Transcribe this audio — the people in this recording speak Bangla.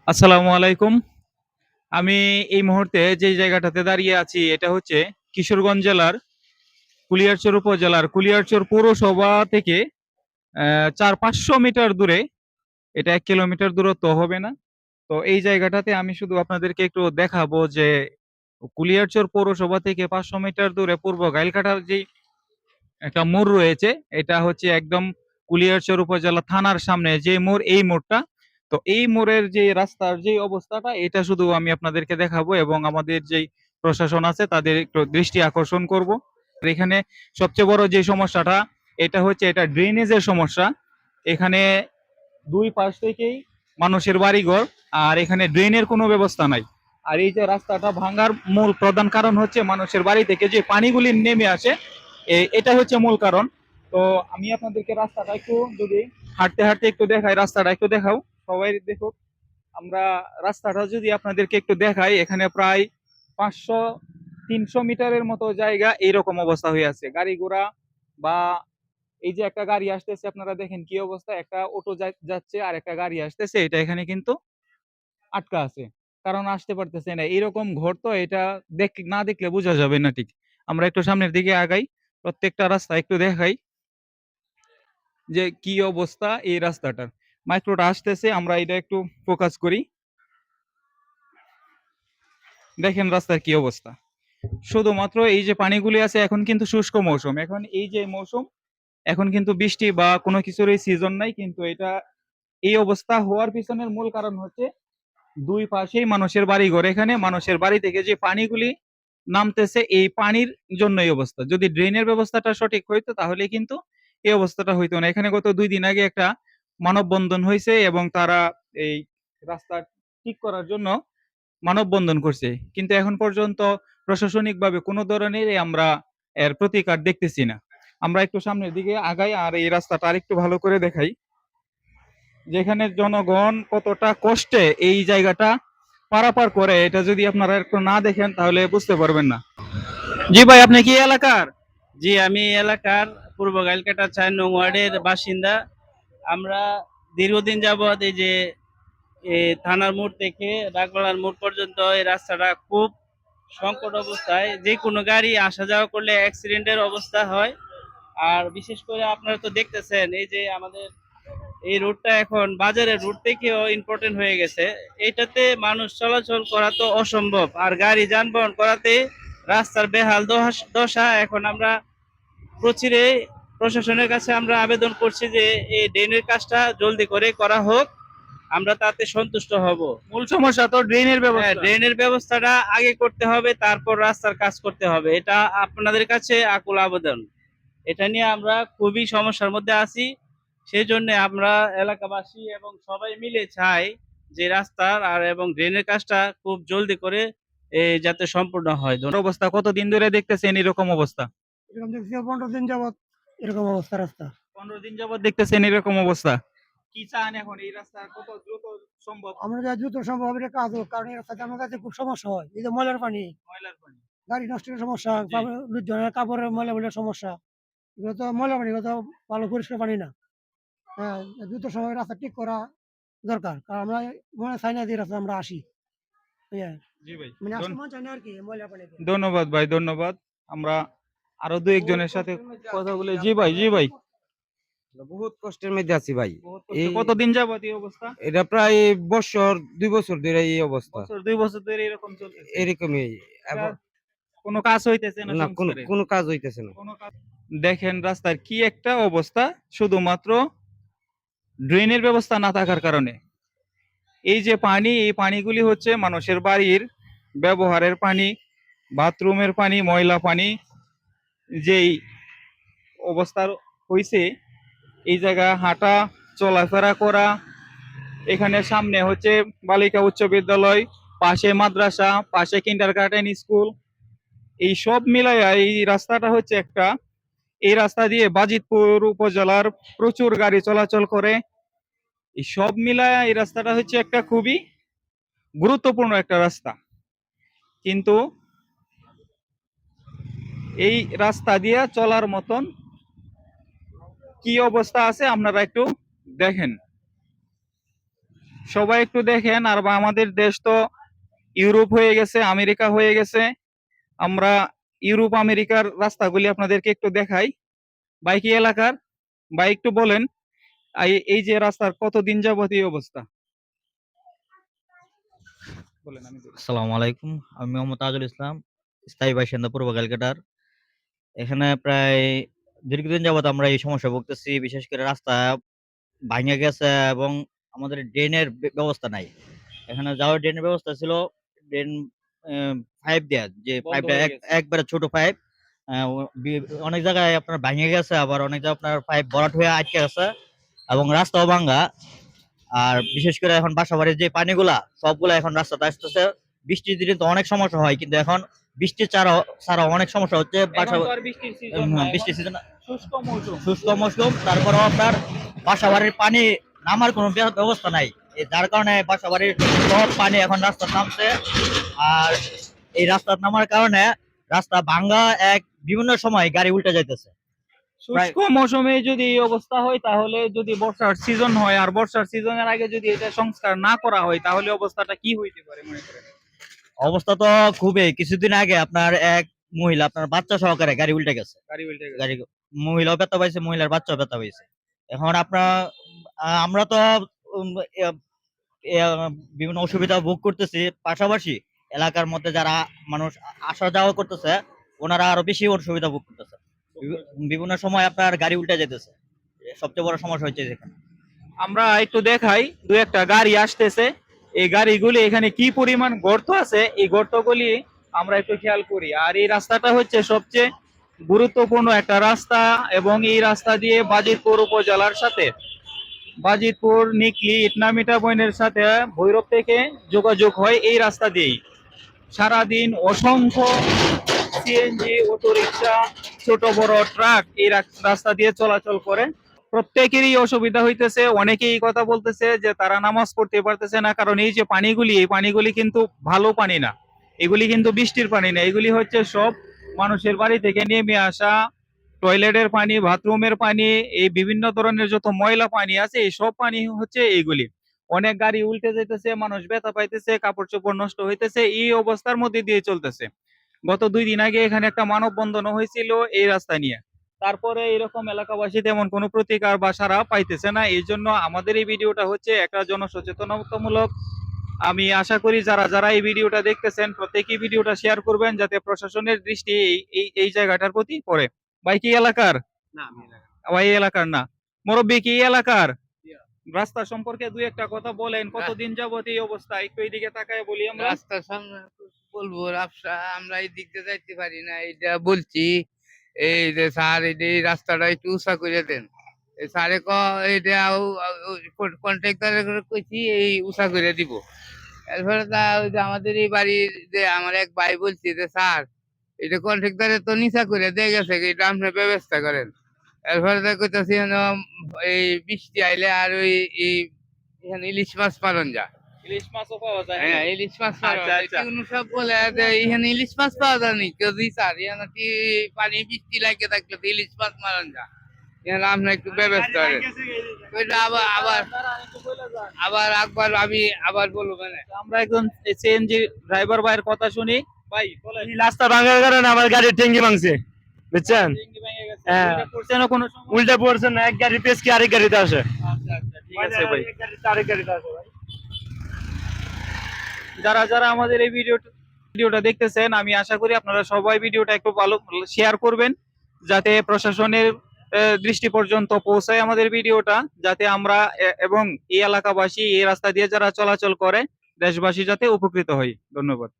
আসসালামু আলাইকুম। আমি এই মুহূর্তে যে জায়গাটাতে দাঁড়িয়ে আছি এটা হচ্ছে কিশোরগঞ্জ জেলার কুলিয়ারচর উপজেলার কুলিয়ারচর পৌরসভা থেকে ৪-৫০০ মিটার দূরে। এটা ১ কিলোমিটার দূরত্ব হবে না। তো এই জায়গাটাতে আমি শুধু আপনাদেরকে একটু দেখাবো যে কুলিয়ারচর পৌরসভা থেকে ৫০০ মিটার দূরে পূর্ব গাইলকাটার যেই একটা মোড় রয়েছে, এটা হচ্ছে একদম কুলিয়ারচর উপজেলা থানার সামনে যে মোড়, এই মোড়টা। তো এই মোড়ের যে রাস্তার যে অবস্থাটা এটা শুধু আমি আপনাদেরকে দেখাবো এবং আমাদের যেই প্রশাসন আছে তাদের একটু দৃষ্টি আকর্ষণ করব। আর এখানে সবচেয়ে বড় যে সমস্যাটা এটা হচ্ছে এটা ড্রেনেজের সমস্যা। এখানে দুই পাশ থেকেই মানুষের বাড়িঘর, আর এখানে ড্রেনের কোনো ব্যবস্থা নাই। আর এই যে রাস্তাটা ভাঙার মূল প্রধান কারণ হচ্ছে মানুষের বাড়ি থেকে যে পানিগুলি নেমে আসে, এটা হচ্ছে মূল কারণ। তো আমি আপনাদেরকে রাস্তাটা একটু যদি হাঁটতে হাঁটতে একটু দেখাই, রাস্তাটা একটু দেখাও, সবাই দেখুক। আমরা রাস্তাটা যদি আপনাদেরকে একটু দেখাই, এখানে প্রায় 500-300 মিটারের মতো জায়গা এইরকম অবস্থা হয়ে আছে। গাড়ি ঘোড়া বা এই যে একটা গাড়ি আসতেছে, আপনারা দেখেন কি অবস্থা, একটা অটো যাচ্ছে আর একটা গাড়ি আসতেছে, এটা এখানে কিন্তু আটকা আছে, কারণ আসতে পারতেছে না। এরকম ঘর তো এটা না দেখলে বোঝা যাবে না ঠিক। আমরা একটু সামনের দিকে আগাই, প্রত্যেকটা রাস্তা একটু দেখাই যে কি অবস্থা এই রাস্তাটার। মাইক্রোটা আসতেছে, আমরা এটা একটু ফোকাস করি। দেখেন রাস্তার কি অবস্থা। শুধুমাত্র এই যে পানিগুলি আছে, এখন কিন্তু শুষ্ক মৌসুম, এখন এই যে মৌসুম, এখন কিন্তু বৃষ্টি বা কোনো কিছুরই সিজন নাই, কিন্তু এটা এই অবস্থা হওয়ার পিছনের মূল কারণ হচ্ছে দুই পাশেই মানুষের বাড়িঘর। এখানে মানুষের বাড়ি থেকে যে পানিগুলি নামতেছে, এই পানির জন্য এই অবস্থা। যদি ড্রেনের ব্যবস্থাটা সঠিক হইতো তাহলে কিন্তু এই অবস্থাটা হইতো না। এখানে গত 2 দিন আগে একটা মানববন্ধন হয়েছে এবং তারা এই রাস্তা ঠিক করার জন্য মানববন্ধন করছে, কিন্তু এখন পর্যন্ত প্রশাসনিকভাবে কোনো ধরনের আমরা এর প্রতিকার দেখতেছি না। আমরা একটু সামনের দিকে আগাই আর এই রাস্তাটা আরেকটু ভালো করে দেখাই, যেখানে জনগণ কতটা কষ্টে এই জায়গাটা পারাপার করে। এটা যদি আপনারা একটু না দেখেন তাহলে বুঝতে পারবেন না। জি ভাই, আপনি কি এলাকার? জি, আমি এই এলাকার পূর্ব গাইলকাটা ৪ নং ওয়ার্ডের বাসিন্দা। আমরা দীর্ঘদিন যাবৎ এই যে থানার মোড় থেকে ডাকবাংলার মোড় পর্যন্ত এই রাস্তাটা খুব সংকট অবস্থায়। যে কোনো গাড়ি আসা যাওয়া করলে অ্যাক্সিডেন্টের অবস্থা হয়। আর বিশেষ করে আপনারা তো দেখতেছেন এই যে আমাদের এই রোডটা এখন বাজারের রোড থেকেও ইম্পর্টেন্ট হয়ে গেছে। এটাতে মানুষ চলাচল করা তো অসম্ভব, আর গাড়ি যানবাহন করাতে রাস্তার বেহাল দশা। এখন আমরা প্রচিরে প্রশাসনের কাছে আমরা আবেদন করছি যে এই ড্রেনের কাজটা জলদি করে করা হোক, আমরা তাতে সন্তুষ্ট হব। মূল সমস্যা তো ড্রেনের হ্যাঁ, ব্যবস্থা। ড্রেনের ব্যবস্থাটা আগে করতে হবে, তারপর রাস্তার কাজ করতে হবে। এটা আপনাদের কাছে আকুল আবেদন। এটা নিয়ে আমরা খুবই সমস্যার মধ্যে আছি। সেই জন্য আমরা এলাকাবাসী এবং সবাই মিলে চাই যে রাস্তার আর এবং ড্রেনের কাজটা খুব জলদি করে যাতে সম্পূর্ণ হয়। অবস্থা কতদিন ধরে দেখতেছেন এরকম অবস্থা? এরকম দেখছি 15 দিন যাবত এরকম অবস্থা রাস্তা। 15 দিন যাবত দেখতেছেন এরকম অবস্থা। কি চান এখন এই রাস্তা কত দ্রুত সম্ভব? আমরা যা দ্রুত সম্ভব এটা কাজ হোক, কারণ এই রাস্তাতে আমার কাছে খুব সমস্যা হয়। এই যে ময়লার পানি, ময়লার পানি। গাড়ি নষ্টের সমস্যা, জি। লোকজনের কাপড়ের ময়লা বলে সমস্যা। এগুলো তো ময়লা পানি, এগুলো তো ভালো পরিষ্কার পানি না। হ্যাঁ, দ্রুত সময় রাস্তা ঠিক করা দরকার, কারণ আমরা মনে চাই না যে রাস্তা আমরা আসি। হ্যাঁ, জি ভাই। মানে আসতে মন চায় না আর কি ময়লা পানিতে। ধন্যবাদ ভাই, ধন্যবাদ। আমরা আরো দু বহুত একজনের সাথে কষ্টের মধ্যে কথা আছি বলে। জি ভাই, আপনারা জি ভাই। বহুত কষ্টের মধ্যে আছি ভাই। বহুত কষ্ট। এই কতদিন যাবত এই অবস্থা? এটা প্রায় বছর 2 বছর ধরে এই অবস্থা। বছর 2 বছর ধরে এরকম চলতেছে। এরকমই এটা এখন কোনো কাজ হইতেছে না না, কোনো সংস্কারের? কোনো কাজ হইতেছে না। কোনো কাজ। দেখেন রাস্তার কি একটা অবস্থা, শুধুমাত্র ড্রেনের ব্যবস্থা না থাকার কারণে। এই যে পানি, এই পানিগুলি হচ্ছে মানুষের বাড়ির ব্যবহারের পানি, বাথরুমের পানি, ময়লা পানি। যেই অবস্থার হইছে, এই জায়গায় হাঁটা চলাফেরা করা, এখানে সামনে হচ্ছে বালিকা উচ্চ বিদ্যালয়, পাশে মাদ্রাসা, পাশে কিন্ডারগার্টেন স্কুল, এই সব মিলাইয়া এই রাস্তাটা হচ্ছে একটা, এই রাস্তা দিয়ে বাজিতপুর উপজেলার প্রচুর গাড়ি চলাচল করে। এই সব মিলায়া এই রাস্তাটা হচ্ছে একটা খুবই গুরুত্বপূর্ণ একটা রাস্তা, কিন্তু এই রাস্তা দিয়ে চলার মতন কি অবস্থা আছে আপনারা একটু দেখেন। সবাই একটু দেখেন, আর বা আমাদের দেশ তো ইউরোপ হয়ে গেছে, আমেরিকা হয়ে গেছে। আমরা ইউরোপ আমেরিকার রাস্তাগুলি আপনাদেরকে একটু দেখাই। ভাই কি এলাকার? ভাই একটু বলেন, এই যে রাস্তার কতদিন যাবত এই অবস্থা বলেন। আমি বলি। আসসালামু আলাইকুম, আমি মোহাম্মদ তাজুল ইসলাম, স্থায়ী বাসিন্দা পূর্ব ক্যালকাটার। এখানে প্রায় দীর্ঘদিন যাবত আমরা এই সমস্যা ভুগতেছি। বিশেষ করে রাস্তা ভাঙে গেছে এবং আমাদের ড্রেনের ব্যবস্থা নাই। এখানে যাওয়ার ড্রেনের ব্যবস্থা ছিল, ড্রেন পাইপ দেয়া, যে বন্ধ পাইপটা হয়ে গেছে। একবারে ছোট পাইপ। অনেক জায়গায় আপনার ভাঙে গেছে, আবার অনেক জায়গায় আপনার পাইপ ভরাট হয়ে আটকে গেছে এবং রাস্তাও ভাঙা। আর বিশেষ করে এখন বাসাবাড়ির যে পানিগুলা সবগুলা এখন রাস্তাতে আসতেছে। বৃষ্টির দিনে তো অনেক সমস্যা হয়, কিন্তু এখন বৃষ্টি ছাড়াও অনেক সমস্যা হচ্ছে। এখন তো আর বৃষ্টির সিজন না, বৃষ্টির সিজন, শুষ্ক মৌসুম। শুষ্ক মৌসুম, তারপরেও আপনার বাসাবাড়ির পানি নামার কোনো ব্যবস্থা নাই। যার কারণে বাসাবাড়ির সব পানি এখন রাস্তা নামছে। আর এই রাস্তা নামার কারণে রাস্তা ভাঙ্গা, বিভিন্ন সময় গাড়ি উল্টে যাইতেছে। শুষ্ক মৌসুমে যদি এই অবস্থা হয়, তাহলে যদি বর্ষার সিজন হয় আর বর্ষার সিজনের আগে যদি এটা সংস্কার না করা হয়, তাহলে অবস্থাটা কি হইতে পারে মনে করেন? অবস্থা তো খুবই, কিছুদিন আগে আপনার এক মহিলা আপনার বাচ্চা সহকারে গাড়ি উল্টে গেছে। গাড়ি উল্টে গেছে। গাড়ি, মহিলাও ব্যথা পাইছে, মহিলার বাচ্চাও ব্যথা পাইছে। এখন আমরা তো উম, এ- বিভিন্ন অসুবিধা ভোগ করতেছি, পাশাপাশি এলাকার মধ্যে যারা মানুষ আসা যাওয়া করতেছে ওনারা আরো বেশি অসুবিধা ভোগ করতেছে। বিভিন্ন সময় আপনার গাড়ি উল্টে যেতেছে, সবচেয়ে বড় সমস্যা হচ্ছে যেখানে। আমরা একটু দেখাই, দু একটা গাড়ি আসতেছে। এই গাড়িগুলি এখানে কি পরিমাণ গর্ত আছে, এই গর্তগুলি আমরা একটু খেয়াল করি। আর এই রাস্তাটা হচ্ছে সবচেয়ে গুরুত্বপূর্ণ একটা রাস্তা, এবং এই রাস্তা দিয়ে বাজিতপুর উপজেলার সাথে বাজিতপুর, নিকলি, ইটনামিটা বইনের সাথে ভৈরব থেকে যোগাযোগ হয় এই রাস্তা দিয়েই। সারাদিন অসংখ্য সিএনজি, অটোরিকশা, ছোট বড় ট্রাক এই রাস্তা দিয়ে চলাচল করে। প্রত্যেকেরই অসুবিধা হইতেছে। অনেকেই এই কথা বলতেছে যে তারা নামাজ পড়তে পারতেছে না, কারণ এই যে পানিগুলি, এই পানিগুলি কিন্তু ভালো পানি না, এগুলি কিন্তু বৃষ্টির পানি না, এগুলি হচ্ছে সব মানুষের বাড়ি থেকে নেমে আসা টয়লেটের পানি, বাথরুমের পানি, এই বিভিন্ন ধরনের যত ময়লা পানি আছে, এই সব পানি হচ্ছে এইগুলি। অনেক গাড়ি উল্টে যেতেছে, মানুষ ব্যথা পাইতেছে, কাপড় চোপড় নষ্ট হইতেছে, এই অবস্থার মধ্যে দিয়ে চলতেছে। গত 2 দিন আগে এখানে একটা মানববন্ধন হয়েছিল এই রাস্তা নিয়ে। তারপরে এরকম এলাকাবাসী তেমন কোনো প্রতিকার বা সাড়া পাইতেছে না। এই জন্য আমাদের এই ভিডিওটা হচ্ছে একটা জনসচেতনতামূলক। আমি আশা করি যারা যারা এই ভিডিওটা দেখতেছেন প্রত্যেকেই ভিডিওটা শেয়ার করবেন, যাতে প্রশাসনের দৃষ্টি এই জায়গাটার প্রতি পড়ে। ভাই কি এলাকার? ভাই এই এলাকার না। মুরব্বী কি এই এলাকার? রাস্তা সম্পর্কে দুই একটা কথা বলেন, কতদিন যাবত এই অবস্থা? একটু এইদিকে তাকায় বলি আমরা। রাস্তার সামনে বলবো, রাস্তা আমরা এই দিক দিয়ে যাইতে পারি না, এটা বলছি। এই যে স্যার, এই রাস্তাটা একটু উঁচা করে দেন। এই স্যারে এটা কন্ট্রাক্টরে কইছি এই উঁচা করে দিব। এরপরে ওই যে আমাদের এই বাড়ির যে আমার এক ভাই বলছি যে স্যার, এটা কন্ট্রাক্টরে তো নিচা করে দিয়ে গেছে, এটা আপনি ব্যবস্থা করেন। এরপরে কইতাছি এই বৃষ্টি আইলে আর এই এখানে ইলিশ মাছ পালন যা। ইলিশ মাছও পাওয়া যায়? হ্যাঁ, ইলিশ মাছ পাওয়া আচ্ছা, যায়। আচ্ছা। কেউ সব বলে যে এখানে ইলিশ মাছ পাওয়া যায়নি, কেউ দিই স্যার এখানে পানি বৃষ্টি লাগে থাকলে তো ইলিশ মাছ মারন যা। এখানে আপনার একটু ব্যবস্থা করেন। ওইটা আবার আবার আবার একবার আমি আবার বলবো মানে। আমরা একজন সিএনজি ড্রাইভার ভাইয়ের কথা শুনি। ভাই বলেন। রাস্তা ভাঙার কারণে আমার গাড়ির ট্যাঙ্কি ভাঙছে, বুঝছেন? ট্যাঙ্কি ভেঙে গেছে। হ্যাঁ। উল্টা পড়ছে না কোনো সময়? উল্টা পড়ছে না, এক গাড়ি পেস কি আরেক গাড়িতে আসে। আচ্ছা, আচ্ছা, ঠিক আছে ভাই। এক গাড়িতে আরেক গাড়িতে আসে ভাই। যারা যারা আমাদের এই ভিডিওটা দেখতেছেন, আমি আশা করি আপনারা সবাই ভিডিওটা একটু ভালো শেয়ার করবেন, যাতে প্রশাসনের দৃষ্টি পর্যন্ত পৌঁছায় আমাদের ভিডিওটা, যাতে আমরা এবং এই এলাকাবাসী, এই রাস্তা দিয়ে যারা চলাচল করে, দেশবাসী যাতে উপকৃত হই। ধন্যবাদ।